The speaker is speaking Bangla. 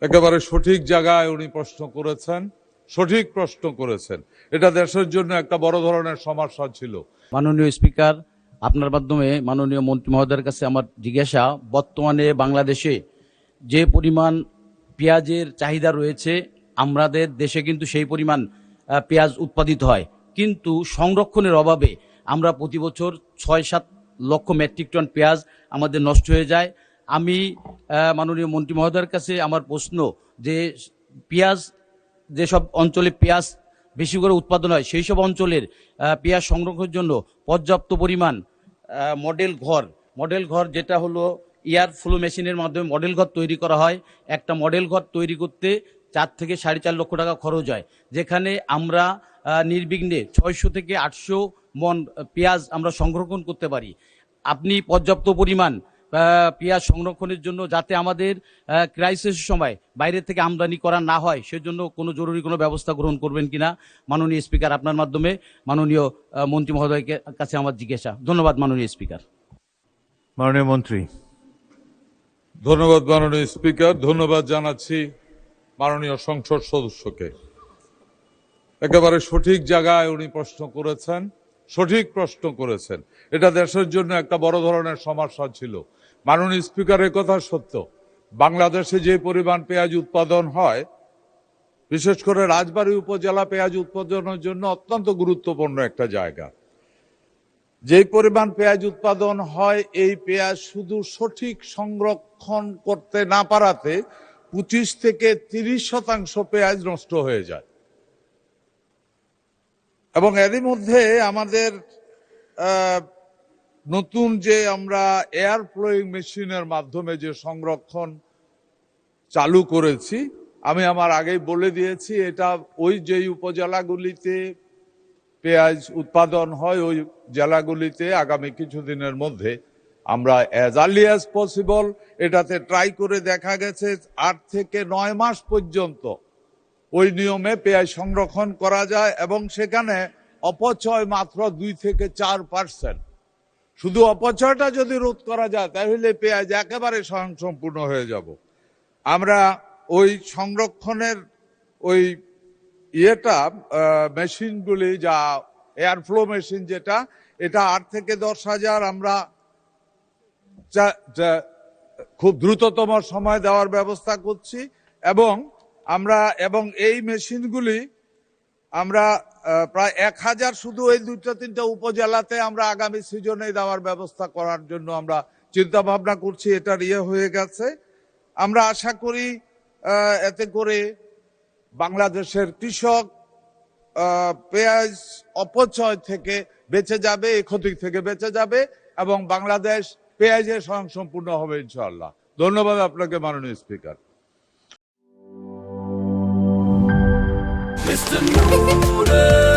একেবারে সঠিক জায়গায় উনি প্রশ্ন করেছেন, সঠিক প্রশ্ন করেছেন। এটা দেশের জন্য একটা বড় ধরনের সমস্যা ছিল। মাননীয় স্পিকার, আপনার মাধ্যমে মাননীয় মন্ত্রী মহোদয়ের কাছে আমার জিজ্ঞাসা, বর্তমানে বাংলাদেশে যে পরিমাণ পেঁয়াজের চাহিদা রয়েছে, আমাদের দেশে কিন্তু সেই পরিমাণ পেঁয়াজ উৎপাদিত হয়, কিন্তু সংরক্ষণের অভাবে আমরা প্রতি বছর ৬-৭ লক্ষ মেট্রিক টন পেঁয়াজ আমাদের নষ্ট হয়ে যায়। আমি মাননীয় মন্ত্রী মহোদয়ের কাছে আমার প্রশ্ন যে পেঁয়াজ, যেসব অঞ্চলে পেঁয়াজ বেশি করে উৎপাদন হয় সেই সব অঞ্চলের পেঁয়াজ সংরক্ষণের জন্য পর্যাপ্ত পরিমাণ মডেল ঘর যেটা হলো এয়ার ফ্লো মেশিনের মাধ্যমে মডেল ঘর তৈরি করা হয়। একটা মডেল ঘর তৈরি করতে 4 থেকে 4.5 লক্ষ টাকা খরচ হয়, যেখানে আমরা নির্বিঘ্নে 600 থেকে 800 মন পেঁয়াজ আমরা সংরক্ষণ করতে পারি। আপনি পর্যাপ্ত পরিমাণ পেঁয়াজ সংরক্ষণের জন্য, যাতে আমাদের ক্রাইসিসের সময় বাইরে থেকে আমদানি করা না হয়, সেজন্য কোনো জরুরি কোনো ব্যবস্থা গ্রহণ করবেন কিনা মাননীয় স্পিকার, আপনার মাধ্যমে মাননীয় মন্ত্রী মহোদয়ের কাছে আমার জিজ্ঞাসা। ধন্যবাদ মাননীয় স্পিকার। মাননীয় মন্ত্রী। ধন্যবাদ মাননীয় স্পিকার। ধন্যবাদ জানাচ্ছি মাননীয় সংসদ সদস্যকে। একেবারে সঠিক জায়গায় উনি প্রশ্ন করেছেন, সঠিক প্রশ্ন করেছেন। এটা দেশের জন্য একটা বড় ধরনের সমস্যা ছিল। মাননীয় স্পিকারের কথা সত্য, বাংলাদেশে যে পরিমাণ পেঁয়াজ উৎপাদন হয়, বিশেষ করে রাজবাড়ী উপজেলা পেঁয়াজ উৎপাদনের জন্য অত্যন্ত গুরুত্বপূর্ণ একটা জায়গা। যেই পরিমাণ পেঁয়াজ উৎপাদন হয়, এই পেঁয়াজ শুধু সঠিক সংরক্ষণ করতে না পারাতে 25 থেকে 30% পেঁয়াজ নষ্ট হয়ে যায়। এবং এরই মধ্যে আমাদের নতুন যে আমরা এয়ার ফ্লোয়িং মেশিনের মাধ্যমে যে সংরক্ষণ চালু করেছি, আমি আমার আগেই বলে দিয়েছি, এটা ওই যেই উপজেলাগুলিতে পেঁয়াজ উৎপাদন হয় ওই জেলাগুলিতে আগামী কিছুদিনের মধ্যে আমরা অ্যাজ আর্লি অ্যাজ পসিবল এটাতে ট্রাই করে দেখা গেছে 8 থেকে 9 মাস পর্যন্ত ওই নিয়মে পেঁয়াজ সংরক্ষণ করা যায়, এবং সেখানে অপচয় মাত্র 2 থেকে 4%। শুধু অপচয়টা যদি রোধ করা যায় তাহলে পেঁয়াজ একেবারে স্বয়ংসম্পূর্ণ হয়ে যাব। আমরা ওই সংরক্ষণের ওই মেশিনগুলি, যা এয়ার ফ্লো মেশিন যেটা, এটা 8 থেকে 10,000 আমরা খুব দ্রুততম সময় দেওয়ার ব্যবস্থা করছি। এবং এই মেশিনগুলি আমরা প্রায় 1,000 শুধু এই 2-3টা উপজেলাতে আমরা আগামী সিজনে দেওয়ার ব্যবস্থা করার জন্য আমরা চিন্তা ভাবনা করছি। এটার হয়ে গেছে। আমরা আশা করি এতে করে বাংলাদেশের কৃষক পেঁয়াজ অপচয় থেকে বেঁচে যাবে, এই ক্ষতি থেকে বেঁচে যাবে, এবং বাংলাদেশ পেঁয়াজে স্বয়ংসম্পূর্ণ হবে ইনশাআল্লাহ। ধন্যবাদ আপনাকে মাননীয় স্পিকার। Mr. Noodle.